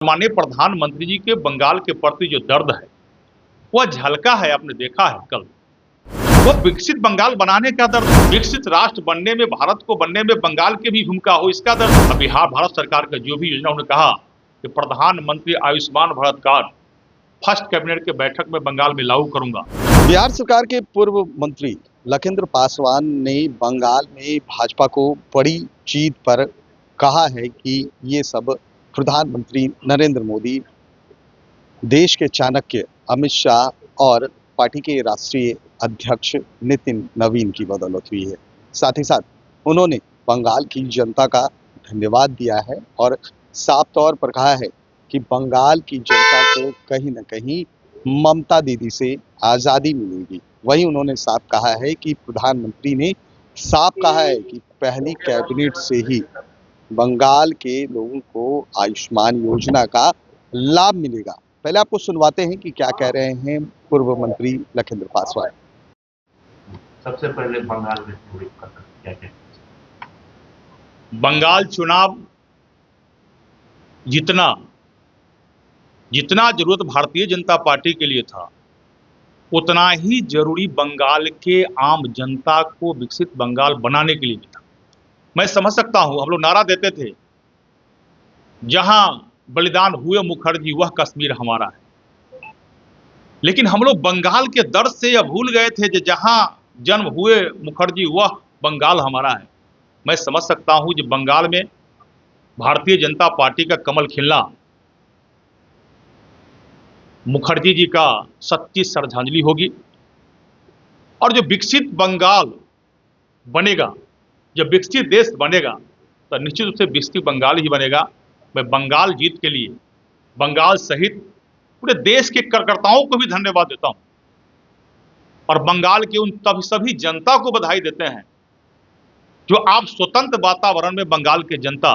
माननीय प्रधानमंत्री जी के बंगाल के प्रति जो दर्द है वह झलका है, आपने देखा है कल। वो विकसित बंगाल बनाने का दर्द, विकसित राष्ट्र बनने में, भारत को बनने में बंगाल की भी भूमिका हो, इसका दर्द। बिहार भारत सरकार का जो भी योजना, उन्होंने कहा कि प्रधानमंत्री Ayushman Bharat card first cabinet के बैठक में बंगाल में लागू करूंगा। बिहार सरकार के पूर्व मंत्री लखिंद्र पासवान ने बंगाल में भाजपा को बड़ी जीत पर कहा है कि ये सब प्रधानमंत्री नरेंद्र मोदी, देश के चाणक्य अमित शाह और पार्टी के राष्ट्रीय अध्यक्ष नितिन नवीन की बदौलत हुई है। साथ ही साथ उन्होंने बंगाल की जनता का धन्यवाद दिया है और साफ तौर पर कहा है कि बंगाल की जनता को कहीं न कहीं ममता दीदी से आज़ादी मिलेगी। वहीं उन्होंने साफ कहा है कि प्रधानमंत्री ने साफ कहा है कि पहली कैबिनेट से ही बंगाल के लोगों को आयुष्मान योजना का लाभ मिलेगा। पहले आपको सुनवाते हैं कि क्या कह रहे हैं पूर्व मंत्री लखिंद्र पासवान। सबसे पहले बंगाल में क्या क्या बंगाल चुनाव जितना जरूरत भारतीय जनता पार्टी के लिए था, उतना ही जरूरी बंगाल के आम जनता को विकसित बंगाल बनाने के लिए भी था। मैं समझ सकता हूं, हम लोग नारा देते थे, जहां बलिदान हुए मुखर्जी वह कश्मीर हमारा है। लेकिन हम लोग बंगाल के दर्द से यह भूल गए थे कि जहां जन्म हुए मुखर्जी वह बंगाल हमारा है। मैं समझ सकता हूं कि बंगाल में भारतीय जनता पार्टी का कमल खिलना मुखर्जी जी का सच्ची श्रद्धांजलि होगी। और जो विकसित बंगाल बनेगा, जब विकसित देश बनेगा तो निश्चित रूप से विकसित बंगाल ही बनेगा। मैं बंगाल जीत के लिए बंगाल सहित पूरे देश के कार्यकर्ताओं को भी धन्यवाद देता हूं और बंगाल के उन सभी जनता को बधाई देते हैं जो आप स्वतंत्र वातावरण में बंगाल के जनता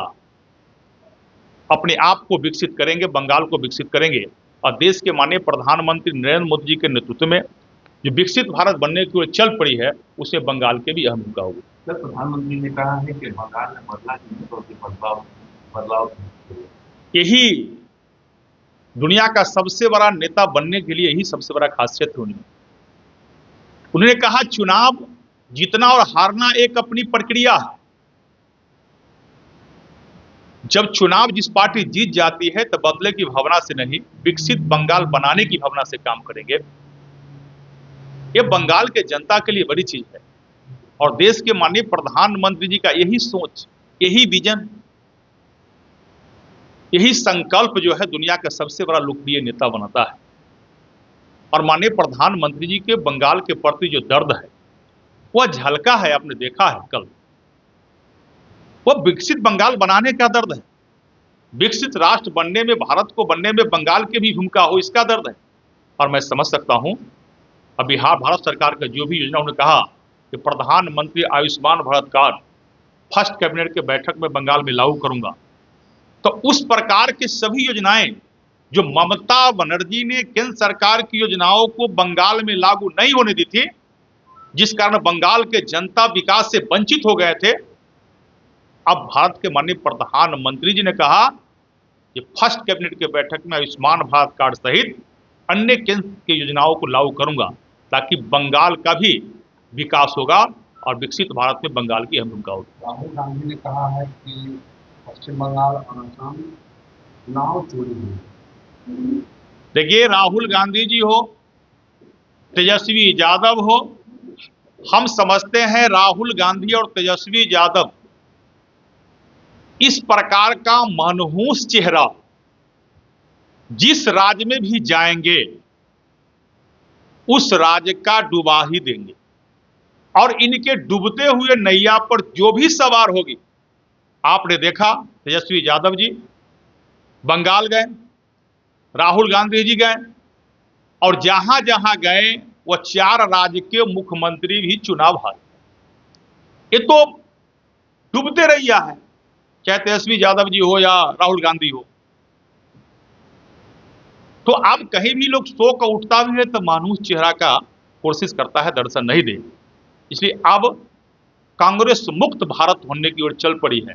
अपने आप को विकसित करेंगे, बंगाल को विकसित करेंगे और देश के माननीय प्रधानमंत्री नरेंद्र मोदी जी के नेतृत्व में जो विकसित भारत बनने की ओर चल पड़ी है, उसे बंगाल के भी अहम भूमिका होगी। प्रधानमंत्री ने कहा है कि बंगाल में बदलाव यही दुनिया का सबसे बड़ा नेता बनने के लिए यही सबसे बड़ा खासियत है उन्होंने कहा चुनाव जीतना और हारना एक अपनी प्रक्रिया है। जब चुनाव जिस पार्टी जीत जाती है तो बदले की भावना से नहीं, विकसित बंगाल बनाने की भावना से काम करेंगे। ये बंगाल के जनता के लिए बड़ी चीज है और देश के माननीय प्रधानमंत्री जी का यही सोच, यही विजन, यही संकल्प जो है दुनिया का सबसे बड़ा लोकप्रिय नेता बनाता है। और माननीय प्रधानमंत्री जी के बंगाल के प्रति जो दर्द है वह झलका है, आपने देखा है कल। वह विकसित बंगाल बनाने का दर्द है, विकसित राष्ट्र बनने में, भारत को बनने में बंगाल की भी भूमिका हो, इसका दर्द है। और मैं समझ सकता हूं, अब बिहार भारत सरकार का जो भी योजना, उन्होंने कहा कि प्रधानमंत्री Ayushman Bharat card first cabinet के बैठक में बंगाल में लागू करूंगा। तो उस प्रकार की सभी योजनाएं जो ममता बनर्जी ने केंद्र सरकार की योजनाओं को बंगाल में लागू नहीं होने दी थी, जिस कारण बंगाल के जनता विकास से वंचित हो गए थे, अब भारत के माननीय प्रधानमंत्री जी ने कहा कि फर्स्ट कैबिनेट के बैठक में आयुष्मान भारत कार्ड सहित अन्य केंद्र की योजनाओं को लागू करूंगा ताकि बंगाल का भी विकास होगा और विकसित भारत में बंगाल की अहम भूमिका होगी। राहुल गांधी ने कहा है कि पश्चिम बंगाल और असम चुनाव चोरी हुई। देखिए, राहुल गांधी जी हो, तेजस्वी यादव हो, हम समझते हैं राहुल गांधी और तेजस्वी यादव इस प्रकार का मनहूस चेहरा जिस राज्य में भी जाएंगे उस राज्य का डुबा ही देंगे और इनके डूबते हुए नैया पर जो भी सवार होगी, आपने देखा तेजस्वी यादव जी बंगाल गए, राहुल गांधी जी गए और जहां जहां गए वह 4 राज्य के मुख्यमंत्री भी चुनाव हारे। ये तो डूबते रहिया है, चाहे तेजस्वी यादव जी हो या राहुल गांधी हो। तो अब कहीं भी लोग शो का उठता भी है तो मानूस चेहरा का कोशिश करता है दर्शन नहीं दे। इसलिए अब कांग्रेस मुक्त भारत होने की ओर चल पड़ी है।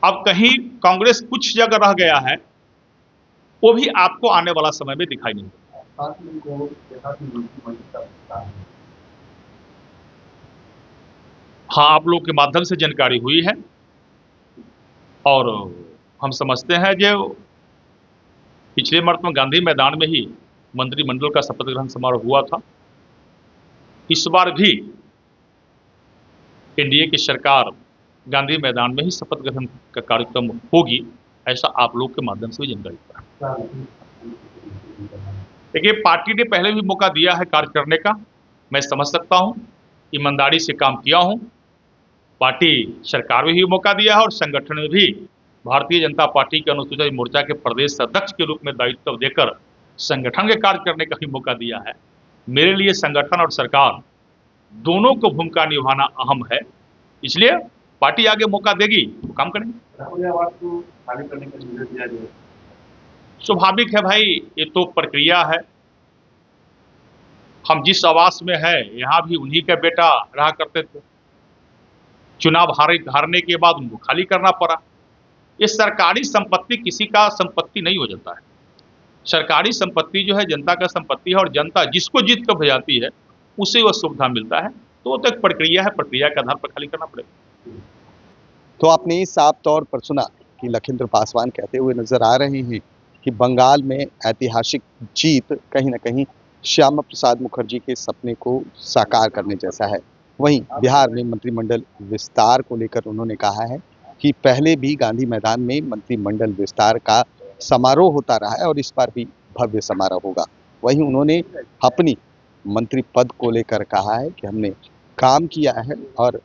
अब कहीं कांग्रेस कुछ जगह रह गया है वो भी आपको आने वाला समय में दिखाई नहीं देगा। साथ ही उनको देखा कि मंत्रिमंडल का विस्तार है। हाँ, आप लोग के माध्यम से जानकारी हुई है और हम समझते हैं जो पिछले महात्मा गांधी मैदान में ही मंत्रिमंडल का शपथ ग्रहण समारोह हुआ था। इस बार भी एनडीए की सरकार गांधी मैदान में ही शपथ ग्रहण का कार्यक्रम होगी, ऐसा आप लोग के माध्यम से भी जानकारी पड़ा। देखिए, पार्टी ने पहले भी मौका दिया है कार्य करने का, मैं समझ सकता हूं, ईमानदारी से काम किया हूं। पार्टी सरकार में भी मौका दिया है और संगठन में भी भारतीय जनता पार्टी के अनुसूचित मोर्चा के प्रदेश अध्यक्ष के रूप में दायित्व देकर संगठन के कार्य करने का भी मौका दिया है। मेरे लिए संगठन और सरकार दोनों को भूमिका निभाना अहम है, इसलिए पार्टी आगे मौका देगी तो काम करेंगे। राहुल आवास को खाली करने का निर्णय दिया जाए। स्वाभाविक है भाई, ये तो प्रक्रिया है। हम जिस आवास में है यहाँ भी उन्हीं का बेटा रहा करते थे, चुनाव हारने के बाद उनको खाली करना पड़ा। ये सरकारी संपत्ति किसी का संपत्ति नहीं हो जाता है। सरकारी संपत्ति जो है जनता का संपत्ति है और जनता जिसको जीत कर भेजाती है उसे वह सुविधा मिलता है, तो वो तो एक प्रक्रिया है, प्रक्रिया के आधार पर खाली करना पड़ेगा। तो आपने साफ तौर पर सुना कि लखिंद्र पासवान कहते हुए नजर आ रहे हैं कि बंगाल में ऐतिहासिक जीत कहीं ना कहीं श्यामा प्रसाद मुखर्जी के सपने को साकार करने जैसा है। वहीं बिहार में मंत्रिमंडल विस्तार को लेकर उन्होंने कहा है कि पहले भी गांधी मैदान में मंत्रिमंडल विस्तार का समारोह होता रहा है और इस बार भी भव्य समारोह होगा। वहीं उन्होंने अपनी मंत्री पद को लेकर कहा है कि हमने काम किया है और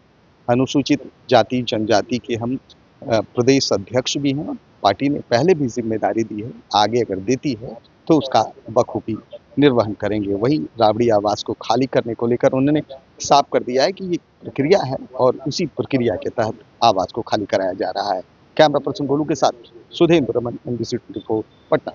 अनुसूचित जाति जनजाति के हम प्रदेश अध्यक्ष भी हैं। पार्टी ने पहले भी जिम्मेदारी दी है, आगे अगर देती है तो उसका बखूबी निर्वहन करेंगे। वहीं राबड़ी आवास को खाली करने को लेकर उन्होंने साफ कर दिया है कि ये प्रक्रिया है और उसी प्रक्रिया के तहत आवास को खाली कराया जा रहा है। कैमरा पर्सन गोलू के साथ सुधेंद्र रमन, NBC 24 पटना।